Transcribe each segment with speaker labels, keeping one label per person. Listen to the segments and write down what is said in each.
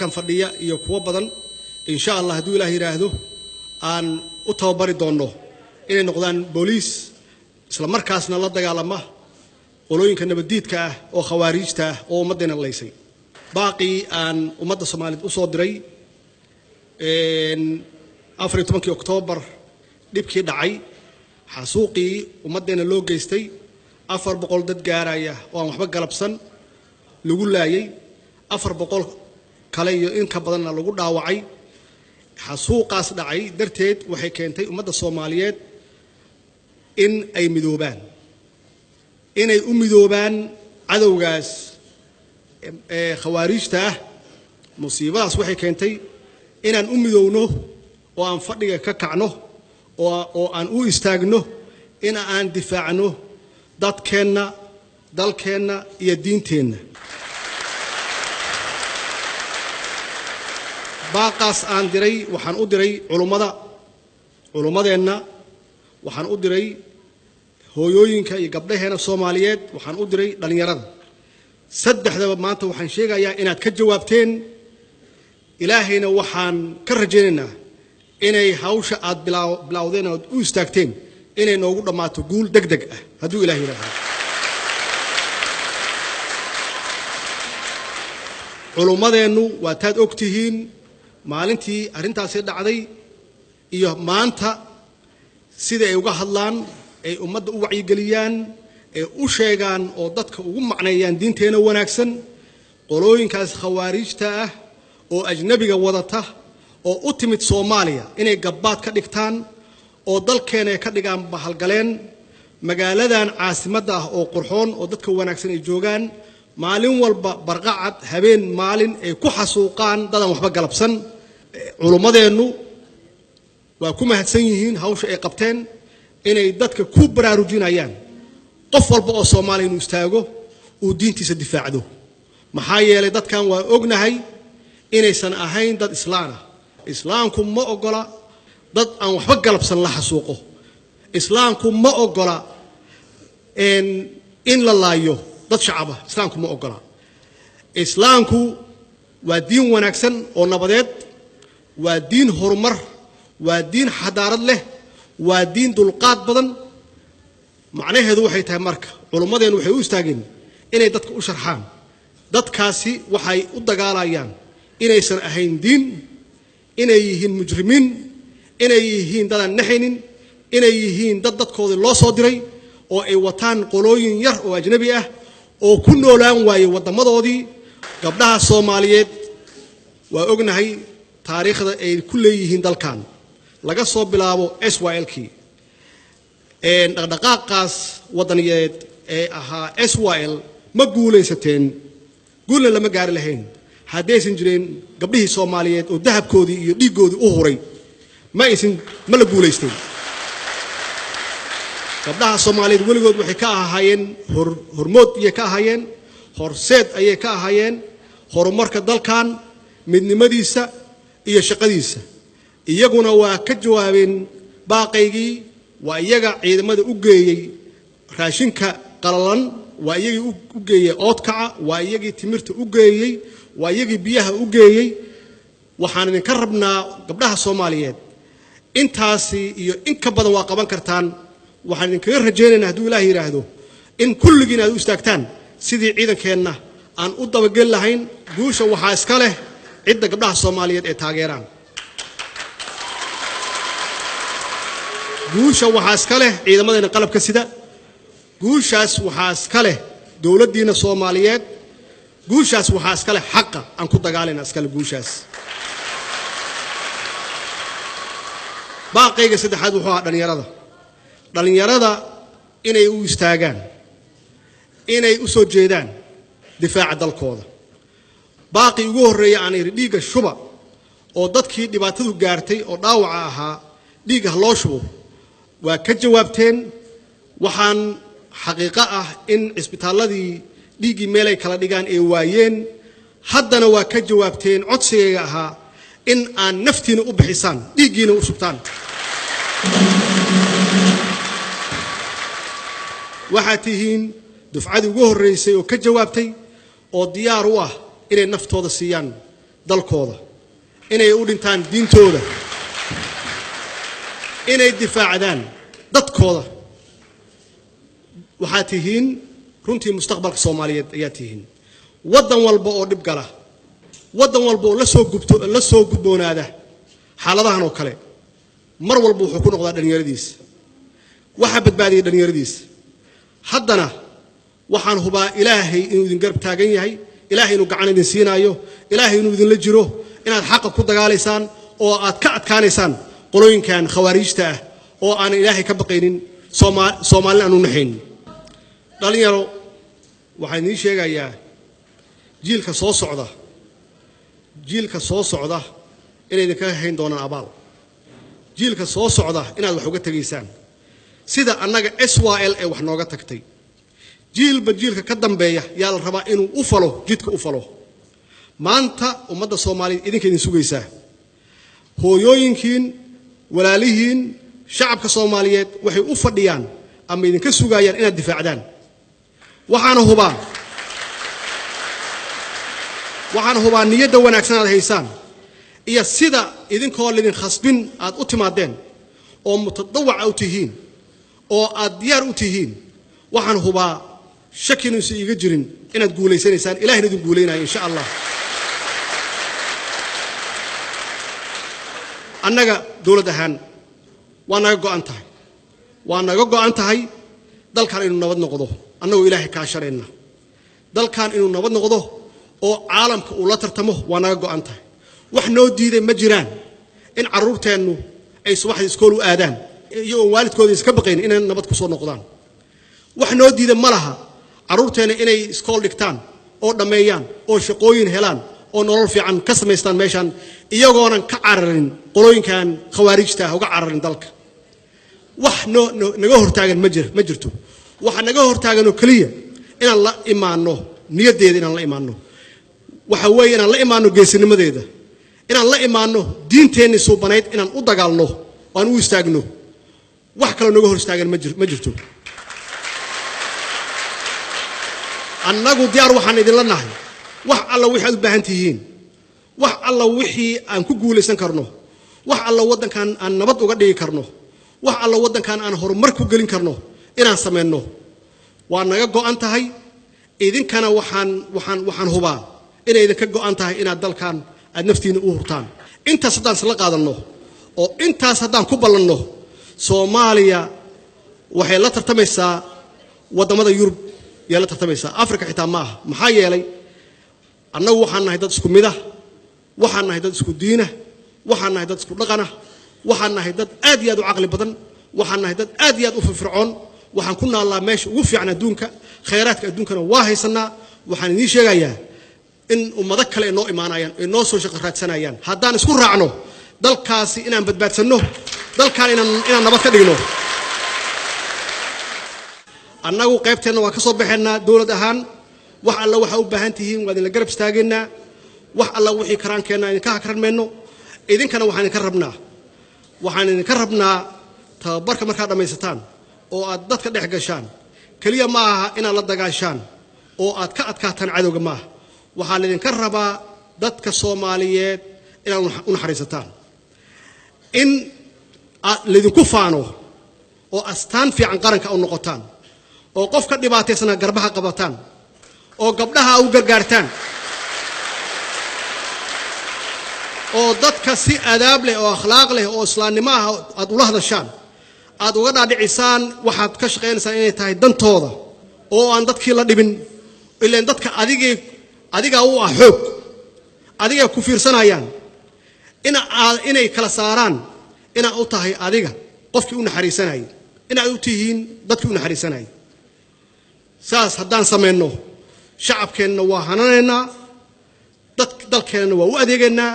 Speaker 1: halkan fadhiya iyo kuwa badan insha Allah haduu Ilaahay yiraahdo aan u tababari doono inay noqdaan booliis isla markaasna la dagaalama qolooyinka nabadiidka ah oo khawaarijta ah oo ummadena leysay baaqi aan ummadda Soomaaliyeed u soo diray 14 Oktoobar dibkii dhacay xasuuqii ummadena loo geystay 400 dad gaaraya oo aan waxba galabsan lagu laayay 400 kale iyo in ka badanna lagu dhaawacay xasuuqaas dhacay darteed waxay keentay ummadda Soomaaliyeed in ay midoobaan inay u midoobaan cadawgaas khawaarijta ah musiibadaas waxay keentay inaan u midoowno oo aan fadhiga ka kacno oo aan u istaagno in aan difaacno dadkeena dalkeena iyo diinteena baaqaas aan diray waxaan u diray culumadeena waxaan u diray hooyooyinka iyo gabdhaheena Soomaaliyeed waxaan u diray dhalinyarada saddexdaba maanta waxaan sheegayaa inaad ka jawaabteen ilaahayna waxaan ka rajaynaynaa inay hawsha aad bilowdeen oo u istaagteen inay noogu dhamaato guul degdeg ah haduu Ilaahay yiraahdo culumadeenu waa taad ogtihiin maalintii arintaasi dhacday iyo maanta sida ay uga hadlaan ay ummadda u wacyigeliyaan ay u sheegaan oo dadka ugu macneeyaan diinteena wanaagsan qolooyinkaas khawaarijta ah oo ajnabiga wadata oo u timid Soomaaliya inay gabbaad ka dhigtaan oo dalkeena ka dhigaan bahalgaleen magaaladan caasimadda ah oo qurxoon oo dadka wanaagsan ay joogaan maalin walba barqacad habeen maalin ay ku xasuuqaan dadan waxba galabsan culumadeenu waa ku mahadsan yihiin hawsha ay qabteen inay dadka ku baraarujinayaan qof walba oo Soomaali inuu istaago oo diintiisa difaacdo maxaa yeelay dadkan waa ognahay inaysan ahayn dad islaamku ma ogola dad aan waxba galabsan la xasuuqo islaamku ma ogola in la laayo dad shacab ah islaamku ma ogola islaamku waa diin wanaagsan oo nabadeed waa diin horumar waa diin xadaarad leh waa diin dulqaad badan macnaheedu waxay tahay marka culumadeenu waxay u istaageen inay dadka u sharxaan dadkaasi waxay u dagaalayaan inaysan ahayn diin inay yihiin mujrimiin inay yihiin dad aan naxaynin inay yihiin dadkooda loo soo diray oo ay wataan qolooyin yar oo ajnabi ah oo ku noolaan waayay wadamadoodii gabdhaha Soomaaliyeed waa ognahay taariikhda ay ku leeyihiin dalkan laga soo bilaabo SYL-kii dhaqdhaqaaqaas wadaniyeed ee ahaa SYL ma guulaysateen guulna lama gaari lahayn haddaysan jireen gabdhihii Soomaaliyeed oo dahabkoodii iyo dhiigoodii u huray ma la guulaysteen gabdhaha Soomaaliyeed weligood waxay ka ahaayeen hormood iyo ka ahaayeen horseed ayay ka ahaayeen horumarka dalkan midnimadiisa iyo shaqadiisa iyaguna waa ka jawaabeen baaqaygii waa iyaga ciidamada u geeyay raashinka qalalan waa iyagii u geeyay oodkaca waa iyagii timirta u geeyay waa iyagii biyaha u geeyay waxaan idinka rabnaa gabdhaha Soomaaliyeed intaasi iyo in ka badan waa qaban kartaan waxaan idinkaga rajaynaynaa haduu Ilaahay yiraahdo in kulligiin aad u istaagtaan sidii ciidankeena aan u dabagal lahayn guusha waxa iska leh cidda gabdhaha Soomaaliyeed ee taageeraan guusha waxa iska leh ciidamadeena qalabka sida guushaas waxa iska leh dawladdiina Soomaaliyeed guushaas waxa iska leh xaqa aan ku dagaalayna iska leh guushaas baaqayga saddexaad wuxuu ahaa dhalinyarada inay u istaagaan inay u soo jeedaan difaaca dalkooda baaqi ugu horeeya aan dhiiga shuba oo dadkii dhibaatadu gaartay oo dhaawaca ahaa dhiiga loo shubo waa ka jawaabteen waxaan xaqiiqo ah in isbitaaladii dhiigi meel ay kala dhigaan ee waayeen haddana waa ka jawaabteen codsigayga ahaa in aan naftiina u bixisaan dhiigiina u shubtaan waxaad tihiin dufcadii ugu horeysay oo ka jawaabtay oo diyaar u ah inay naftooda siiyaan dalkooda inay u dhintaan diintooda inay difaacdaan dadkooda waxaad tihiin runtii mustaqbalka Soomaaliyeed ayaa tihiin wadan walba oo dib gala wadan walba oo la soo gudboonaada xaaladahan oo kale mar walba wuxuu ku noqdaa dhalinyaradiisa waxa badbaadiyay dhalinyaradiisa haddana waxaan hubaa Ilaahay inuu idin garab taagan yahay Ilaahay inuu gacan idin siinaayo Ilaahay inuu idin la jiro inaad xaq ku dagaalaysaan oo aad ka adkaanaysaan qolooyinkan khawaarijta ah oo aan Ilaahay ka baqaynin Soomaaliland aanu naxayn dhalinyaro waxaan idin sheegayaa jiilka soo socda inay idinka hayn doonaan abaal jiilka soo socda inaad wax uga tageysaan sida annaga SYL ee wax nooga tagtay jiilba jiilka ka dambeeya yaa la rabaa inuu u falo jidka u falo maanta ummadda Soomaaliyeed idinka idin sugaysaa hooyooyinkiin walaalihiin shacabka Soomaaliyeed waxay u fadhiyaan ama idinka sugayaan inaad difaacdaan waxaan hubaa niyadda wanaagsan aad haysaan iyo sida idinkoo lidin khasbin aad u timaadeen oo mutadawac u tihiin oo aad diyaar u tihiin waxaan hubaa shakinu si iga jirin inaad guuleysanaysaan Ilaahina idin guuleynayo insha Allah annaga dawlad ahaan waa naga go'an tahay dalkan inuu nabad noqdo annagu Ilaahay ka sharayna dalkan inuu nabad noqdo oo caalamka uu la tartamo waa naga go'an tahay wax noo diiday ma jiraan in caruurteennu ay subaxdii iskool u aadaan iyo waalidkooda iska baqeen inay nabad ku soo noqdaan wax noo diiday ma laha caruurteena inay iskool dhigtaan oo dhameeyaan oo shaqooyin helaan oo nolol fiican ka samaystaan meeshan iyagoonan ka cararin qolooyinkan khawaarijta uga cararin dalka wax naga hortaagan ma jirto waxa naga hortaagan oo kaliya inaan la imaano niyadeeda inaan la imaano waxa weeye inaan la imaano geesinimadeeda inaan la imaano diinteenni suubanayd inaan u dagaalno oo aan u istaagno wax kale naga hor istaagan ma jirto annagu diyaar waxaan idin la nahay wax alla wixii aad u baahan tihiin wax alla wixii aan ku guuleysan karno wax alla wadankan aan nabad uga dhigi karno wax alla wadankan aan horumar ku gelin karno inaan sameeyno waa naga go'an tahay idinkana waxaan hubaa inay idinka go'an tahay inaad dalkan aad naftiina u hurtaan intaas haddaan isla qaadanno oo intaas haddaan ku ballanno Soomaaliya waxay la tartamaysaa wadamada Yurub yaa la tartamaysaa Afrika xitaa ma aha maxaa yeelay annagu waxaan nahay dad isku mid ah waxaan nahay dad isku diin ah waxaan nahay dad isku dhaqan ah waxaan nahay dad aad iyo aad u caqli badan waxaan nahay dad aad iyo aad u firfircoon waxaan ku naalaa meesha ugu fiican adduunka khayraadka adduunkana waa haysanaa waxaan idin sheegayaa in ummado kale inoo imaanayaan inoo soo shaqo raadsanayaan haddaan isku raacno dalkaasi inaan badbaadsanno dalkan inaan nabad ka dhigno annagu qaybteena waa ka soo baxeenaa dawlad ahaan wax alla waxa u baahan tihiin waa idin la garab istaageynaa wax alla wixii karaankeenna idinka hakranmayno idinkana waxaan idinka rabnaa tababarka markaad dhammaysataan oo aad dadka dhex gashaan kaliya ma aha inaad la dagaashaan oo aad ka adkaataan cadowga ma aha waxaan idinka rabaa dadka Soomaaliyeed inaad u naxariisataan in lidinku faano oo astaan fiican qaranka u noqotaan oo qofka dhibaataysan garbaha qabataan oo gabdhaha u gargaartaan oo dadka si adaab leh oo akhlaaq leh oo islaamnimo ah aad ula hadashaan aad uga dhaadhicisaan waxaad ka shaqeynaysaa inay tahay dantooda oo aan dadkii la dhibin ilaa dadka adiga u ah xoog adiga ku fiirsanayaan inay kala saaraan ina u tahay adiga qofkii u naxariisanay ina u tihiin dadkii u naxariisanay saas haddaan sameeyno shacabkeenna waa hananaynaa dalkeenna waa u adeegaynaa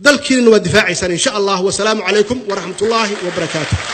Speaker 1: dalkiina waa difaacaysaan insha Allah wa salaamu alaykum wa rahmatullahi wa barakatuh